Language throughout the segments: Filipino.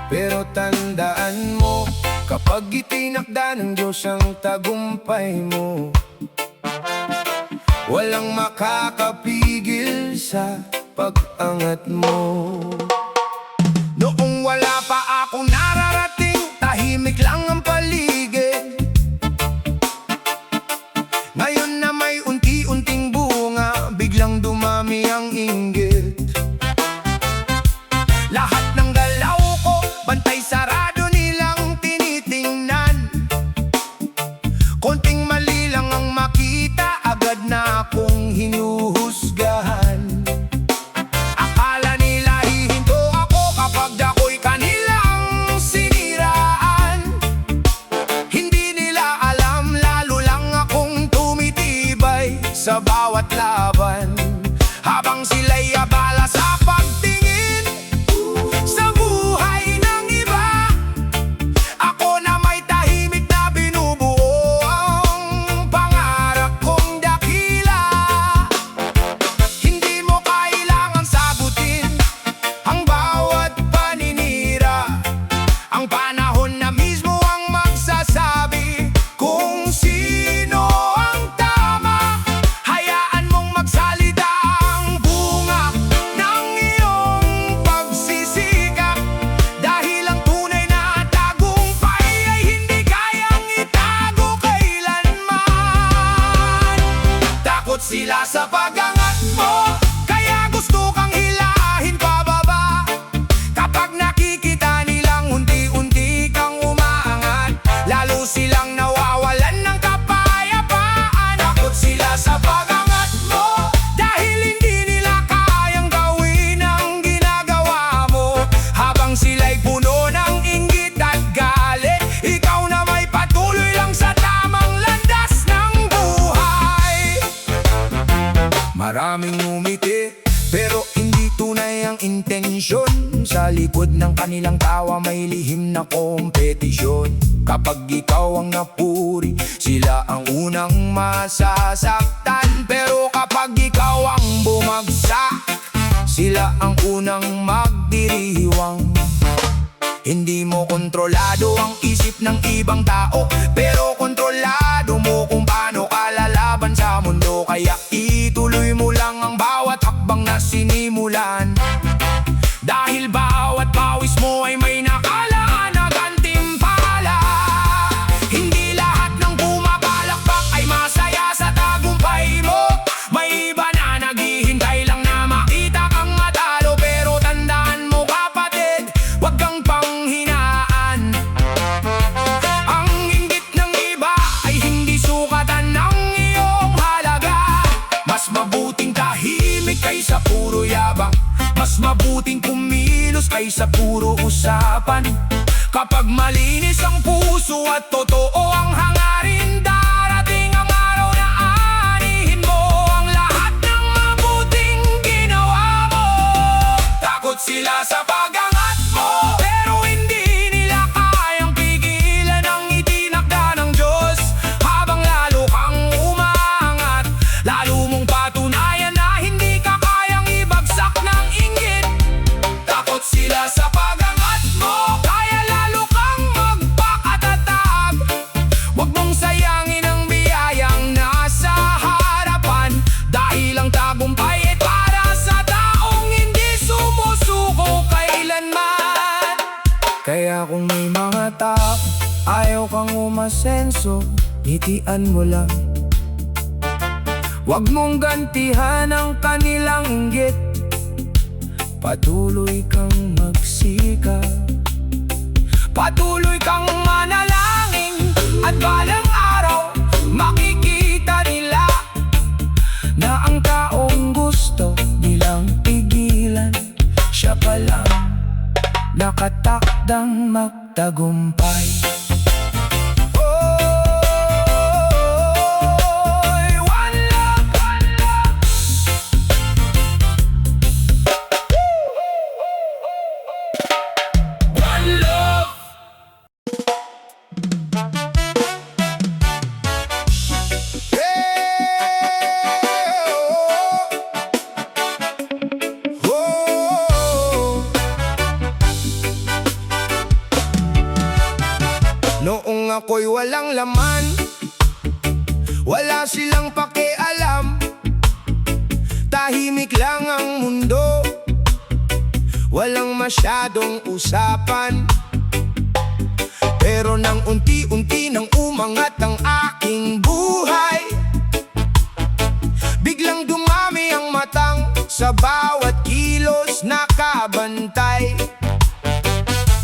Pero tandaan mo, kapag itinakda ng Diyos ang tagumpay mo, walang makakapigil sa pag-angat mo. Noong wala pa akong nararating, tahimik lang ang paligid. Ngayon na may unti-unting bunga, biglang dumami ang inggit. Lahat ng galaw ko, bantay sarado nilang tinitingnan. Konting mali lang ang makita, agad na akong hinuhusgahan. Akala nila hihinto ako kapag ako'y kanilang siniraan. Hindi nila alam, lalo lang akong tumitibay sa bawat laban. Habang sila'y abala sa pagtingin sa buhay ng iba, ako na may tahimik na binubuo ang pangarap kong dakila. Hindi mo kailangan sagutin ang bawat paninira. Ang panahon na mismo ang magsasabi kung sino ang tama. Hayaan mong magsalita ang bunga ng iyong pagsisikap. Dahil ang tunay na tagumpay ay hindi kayang itago kailanman. Takot sila sa pag-angat mo, kaya gusto kang hilahin pababa. Kapag nakikita nilang unti-unti kang umaangat, lalo silang nawawalan ng kapayapaan. Takot sila sa pag-angat mo, dahil hindi nila kayang gawin ang ginagawa mo. Habang sila'y puno ng inggit at galit, ikaw na may patuloy lang sa tamang landas ng buhay. Maraming ngumiti, pero hindi tunay ang intensyon. Sa likod ng kanilang tawa may lihim na kompetisyon. Kapag ikaw ang napuri, sila ang unang masasaktan. Pero kapag ikaw ang bumagsak, sila ang unang magdiriwang. Hindi mo kontrolado ang isip ng ibang tao, pero kontrolado mo kung paano ka lalaban sa mundo. Kaya ituloy mo lang ang bawat hakbang na sinimulan. Dahil bawat pawis mo ay may nakalaan na gantimpala. Hindi lahat ng pumapalakpak ay masaya sa tagumpay mo. May iba na naghihintay lang na makita kang matalo. Pero tandaan mo kapatid, huwag kang panghinaan. Ang inggit ng iba ay hindi sukatan ng iyong halaga. Mas mabuting tahimik kaysa puro yabang. Mas mabuting kumilos kaysa puro usapan. Kapag malinis ang puso at totoo ang hangarin, darating ang araw na aanihin mo ang lahat ng mabuting ginawa mo. Takot sila sa pag-angat mo, pero hindi nila kayang pigilan ang itinakda ng Diyos. Habang lalo kang umaangat, lalo mong patunayan na hindi ka kayang ibagsak ng inggit. Takot sila sa pag-angat mo, kaya lalo kang magpakatatag. Huwag mong sayangin ang biyayang nasa harapan. Dahil ang tagumpay ay para sa taong hindi sumusuko kailanman. Kaya kung may mga tao ayaw kang umasenso, ngitian mo lang. Huwag mong gantihan ang kanilang inggit. Patuloy kang magsikap, patuloy kang manalangin. At balang araw makikita nila na ang taong gusto nilang pigilan, siya palang nakatakdang magtagumpay. One love, one love. One love. ako'y walang laman. Wala silang pakialam, tahimik lang ang mundo, walang masyadong usapan. Pero nang unti-unti nang umangat ang aking buhay, biglang dumami ang matang sa bawat kilos nakabantay.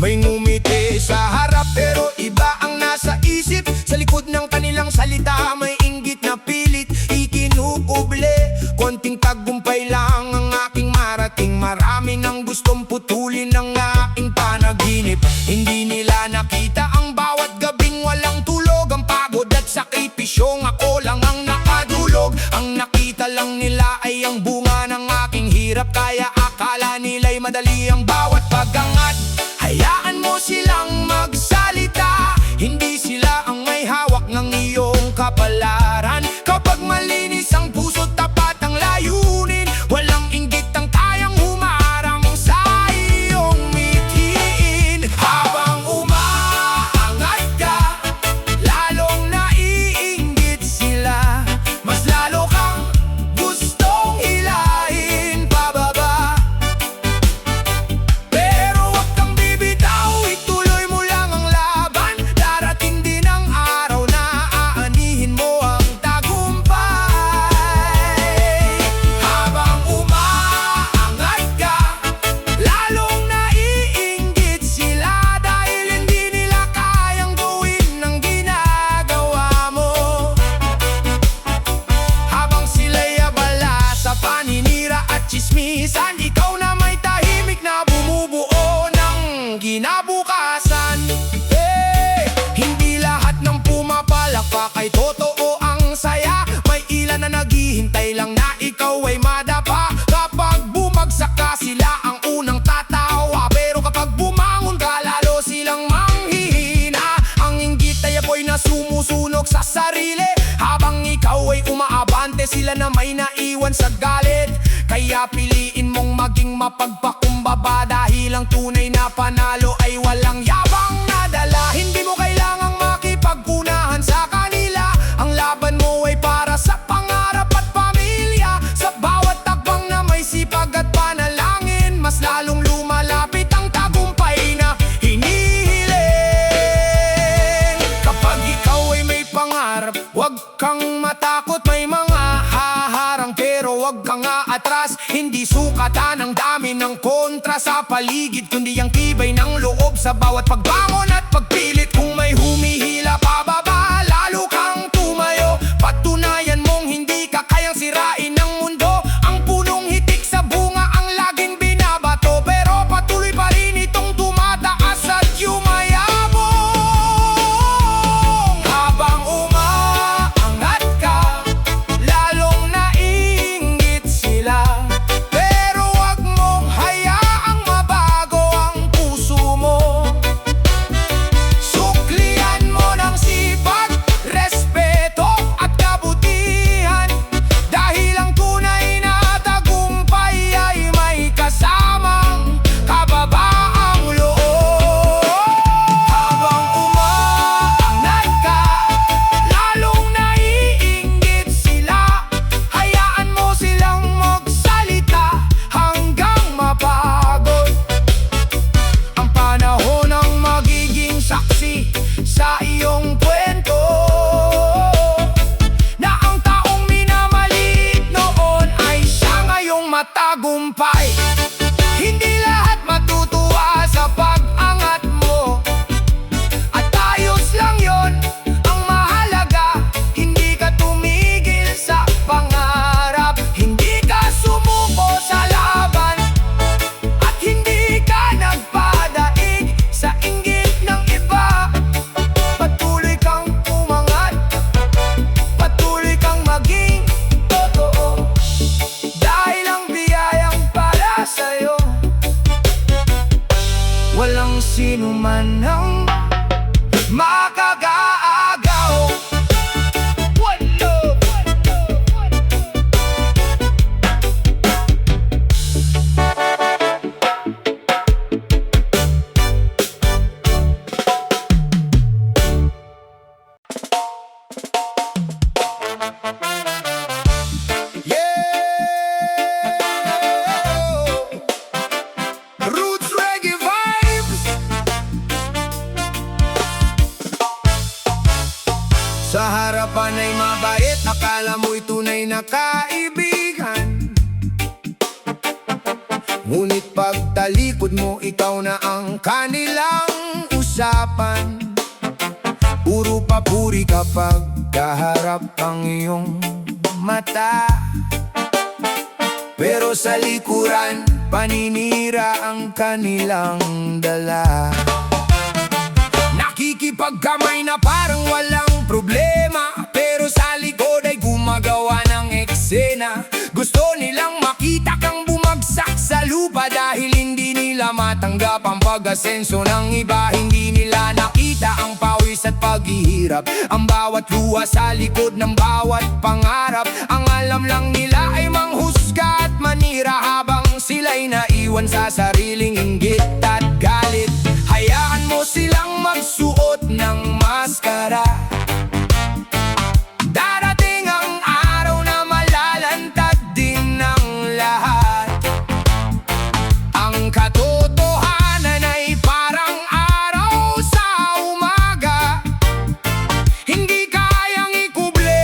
May ngumiti sa harap pero iba ang nasa isip. Sa likod ng kanilang salita may inggit na pilit ikinukuble. Konting tagumpay lang ang aking marating, marami nang gustong putulin ng aking panaginip. Hindi nila nakita ang bawat gabing walang tulog, ang pagod at sakripisyong ako lang ang nakadulog. Ang nakita lang nila ay ang bunga ng aking hirap, kaya akala nila'y madali ang bawat pagangat. Hayaan mo silang magsalita, hindi sila ang may hawak ng iyong kapalaran. Kapag malinis ang puso, tapat ang layunin, walang inggit ang kayang humarang sa iyong mithiin. Habang umaangat ka, lalong naiinggit sila, mas lalo kang gustong hilahin pababa. Pero wag kang bibitaw, ituloy mo lang ang laban. Darating din ang araw na aanihin mo ang tagumpay. Habang umaangat ka, lalong naiinggit sila, dahil hindi nila kayang gawin ang ginagawa mo. Habang sila'y abala sa paninira at tsismisan, ikaw na may tahimik na bumubuo ng kinabukasan. Hindi lahat ng pumapalakpak ay totoo ang saya. May ilan na naghihintay lang na ikaw ay madapa. Kapag bumagsak ka, sila ang unang tatawa, pero kapag bumangon ka, lalo silang manghihina. Ang inggit ay apoy na sumusunog sa sarili, habang ikaw ay umaabante, sila na may naiwan sa galit. Kaya piliin mong maging mapagpakumbaba, dahil ang tunay na panalo ay walang yabang na dala. Hindi mo kailangang makipagpunahan sa kanila, ang laban mo ay para sa pangarap at pamilya. Sa bawat takbang na may sipag at panalangin, mas lalong lumalapit ang tagumpay na hinihiling. Kapag ikaw ay may pangarap, huwag kang matakot, may mga haharang, pero huwag kang aatras. Hindi sukatan ang dami ng kontra sa paligid, kundi ang tibay ng loob sa bawat pagbangon at pagpilit. Kung may humihila pababa, lalo kang tumayo. Patunayan mong hindi ka kayang sirain ng mundo. Ang punong hitik sa bunga ang laging binabato, pero patuloy pa rin itong tumataas at yumayabong. Habang umaangat ka, lalong naiinggit sila, pero wag mong hayaang mabago ang puso mo. Suklian mo ng sipag, respeto at kabutihan, dahil ang tunay na tagumpay ay may kasamang kababaang loob. Habang umaangat ka, lalong naiinggit sila, hayaan mo silang magsalita hanggang mapagod. Ang panahon ang magiging saksi sa iyong kwento, na ang taong minamaliit noon ay siya ngayong matagumpay. Hindi lahat matutuwa sa pag-angat mo, at ayos lang yon. Ang mahalaga, hindi ka tumigil sa pangarap, hindi ka sumuko sa laban, at hindi ka nagpadaig sa inggit ng iba. Patuloy kang umangat, patuloy kang maging totoo, dahil ang biyayang para sa'yo, walang sino man ang makakaagaw. One love, one love, one love. Akala mo'y tunay na kaibigan, ngunit pagtalikod mo, ikaw na ang kanilang usapan. Puro papuri kapag kaharap ang iyong mata, pero sa likuran, paninira ang kanilang dala. Nakikipagkamay na parang walang problema, pero sa likod ay gumagawa ng eksena. Gusto nilang makita kang bumagsak sa lupa, dahil hindi nila matanggap ang pag-asenso ng iba. Hindi nila nakita ang pawis at paghihirap, ang bawat luha sa likod ng bawat pangarap. Ang alam lang nila ay manghusga at manira, habang sila'y naiwan sa sariling inggit at galit. Hayaan mo silang magsuot ng maskara. Darating ang araw na malalantad din ng lahat. Ang katotohanan ay parang araw sa umaga, hindi kayang ikuble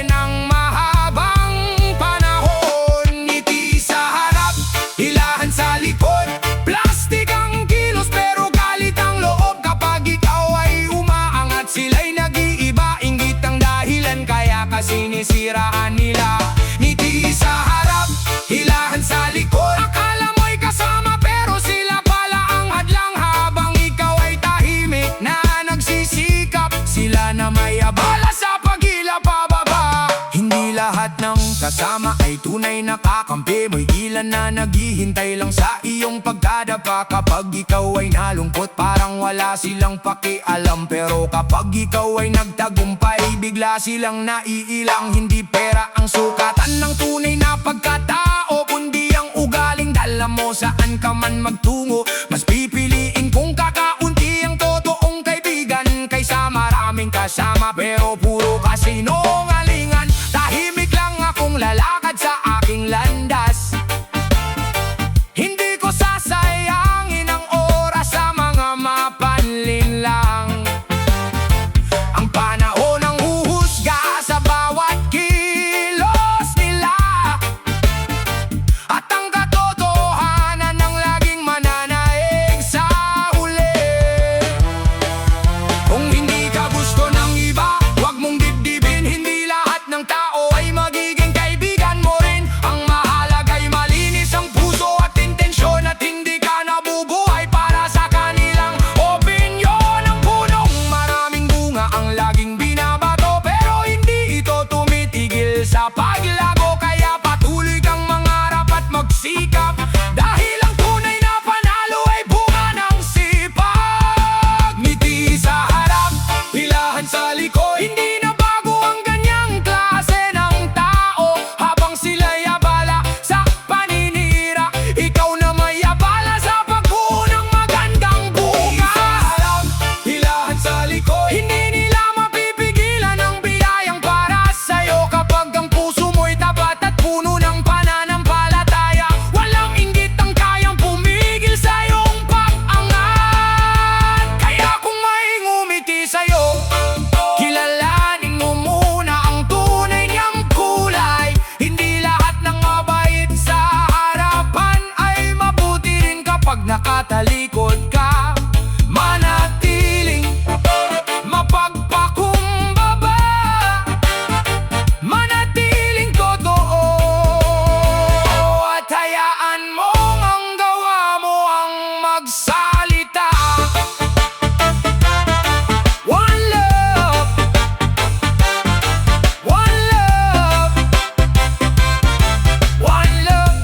ng mahabang panahon. Ngiti sa harap, hilahan sa likod, plastik ang kilos pero galit ang loob. Kapag ikaw ay umaangat, sila'y nag-iiba. Inggit ang dahilan kaya sinisiraan nila. Ngiti sa harap, hilahan sa likod, akala mo'y kasama pero sila pala ang hadlang. Habang ikaw ay tahimik na nagsisikap, sila na may abala sa paghila pababa. Hindi lahat ng kasama ay tunay na kakampi, may ilan na naghihintay lang sa iyong pagdadapa. Kapag ikaw ay nalungkot, parang wala silang pakialam, pero kapag ikaw ay nagtagumpay, bigla silang naiilang. Hindi pera ang sukatan ng tunay na pagkatao, kundi ang ugaling dala mo saan ka man magtungo. Mas pipiliin kung kakaunti ang totoong kaibigan, kaysa maraming kasama pero puro kasinungalingan. Tahimik lang akong lalakad sa aking landas, hindi ko sasayangin ang oras sa mga mapanlin lang. Ang panahon ang huhusga sa bawat kilos nila, at ang katotohanan ang laging mananaig sa huli. Kung hindi ka gusto ng iba, huwag mong dibdibin. Hindi lahat ng tao ay magiging kaibigan mo rin. Ang mahalaga'y malinis ang puso at intensyon, at hindi ka nabubuhay para sa kanilang opinyon. Ang punong maraming bunga ang laging binabato, pero hindi ito tumitigil sa paglago. Kaya patuloy kang mangarap at magsikap, dahil ang tunay na panalo ay bunga ng sipag. Ngiti sa harap, hilahan sa likod, hindi na bago ang ganyang klase ng tao. Habang sila'y abala sa paninira, ikaw na may abala sa pagbuo ng magandang bukas. Hilahan sa likod, hindi nila mapipigilan ang biyayang para sa'yo. Kapag ang puso mo'y tapat at puno ng pananampalataya, walang inggit ang kayang pumigil sa iyong pag-angat. Kaya kung may ngumiti sa'yo, kilalanin mo muna ang tunay niyang kulay. Hindi lahat ng mabait sa harapan ay mabuti rin. Kapag nakatalikod ka, manatiling mapagpakumbaba, manatiling totoo, at hayaan mong ang gawa mo ang magsalita. One love, one love, one love.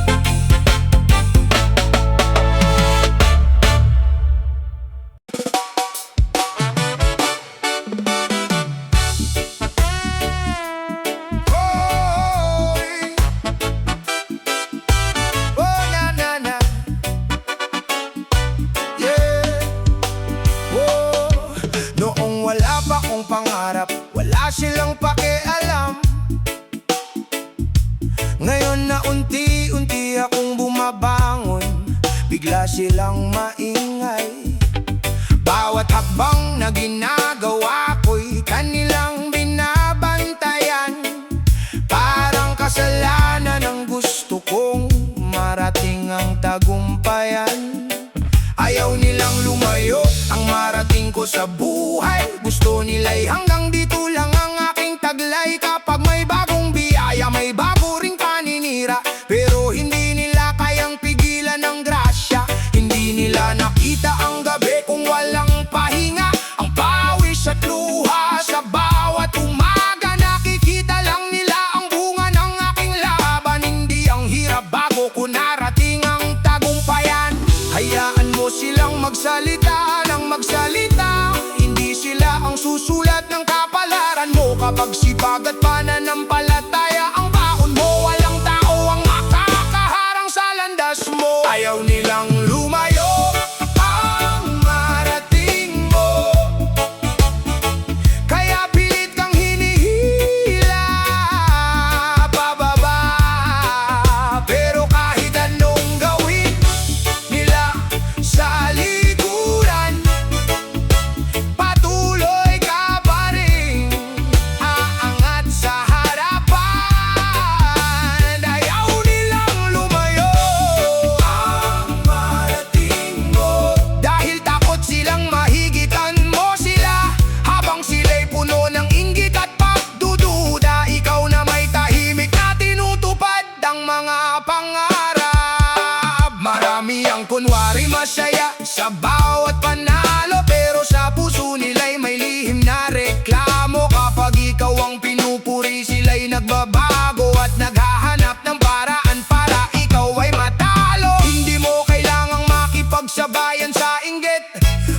Oh, na na na, yeah. Oh, noong wala pa akong pangarap, wala silang pakialam. Ngayon na unti-unti akong bumabangon, bigla silang maingay. Bawat hakbang na ginagawa ko'y kanilang binabantayan. lumayo ang marating ko sa buhay. Gusto nila'y hanggang dito lang ang aking taglay. Kapag may bagong biyaya, may bago ring paninira. Pero hindi nila kayang pigilan ng grasya. Hindi nila nakita ang gabi kung walang pahinga. Ang pawis at luha sa bawat umaga. Nakikita lang nila ang bunga ng aking laban. Hindi ang hirap bago ko narating ang tagumpayan. Hayaan mo silang magsalita ng magsalita. Hindi sila ang susulat ng kapalaran mo. Kapag sipag at pananampalataya ang baon mo, walang tao ang makakaharang sa landas mo. Ayaw nilang lumayo ang marating mo, kaya pilit kang hinihila pababa. Pero kahit anong gawin nila sa likuran, patuloy ka pa rin aangat sa harapan. Ayaw nilang lumayo ang marating mo, dahil takot silang mahigitan mo sila. Habang sila'y puno ng inggit at pagdududa, ikaw na may tahimik na tinutupad ang mga pangarap. Marami ang kunwari masaya sa bawat panalo, pero sa puso nila'y may lihim na reklamo. Kapag ikaw ang pinupuri, sila'y nagbabago at naghahanap ng paraan para ikaw ay matalo. Hindi mo kailangang makipagsabayan sa inggit,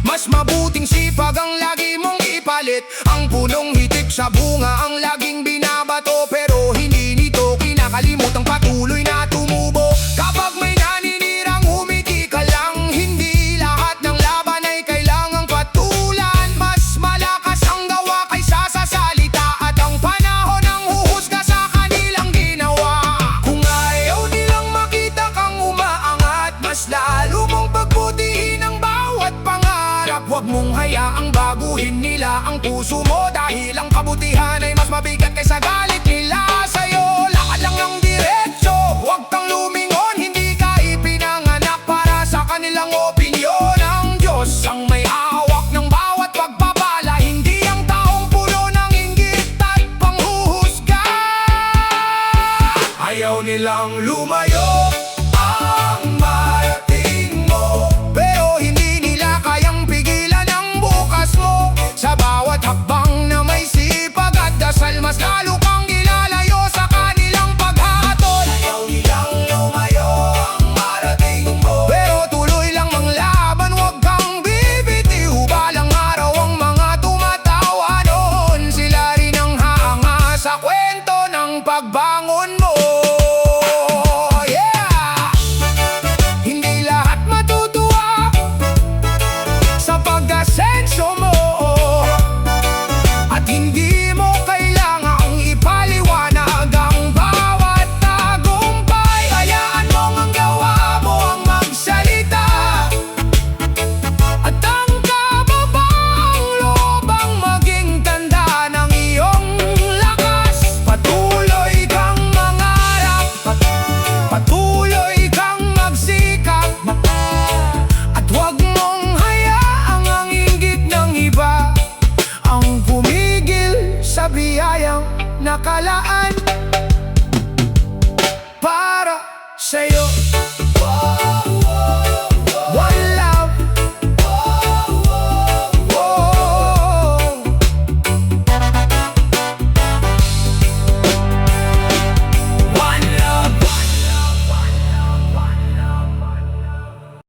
mas mabuting sipag ang lagi mong ipalit. Ang punong hitik sa bunga ang laging binabato, pero hindi nito kinakalimutang patuloy na tumubo. Kapag may naninirang humiti ka lang, hindi lahat ng laban ay kailangang patulan. Mas malakas ang gawa kaysa sa salita, at ang panahon ang huhusga sa kanilang ginawa. Kung ayaw nilang makita kang umaangat, mas lalo mong pagbutihin ang bawat pangarap. Huwag mong hayaang baguhin nila ang puso mo, dahil ang kabutihan ay mas mabigat kaysa galit nila sa'yo. Lakad lang ang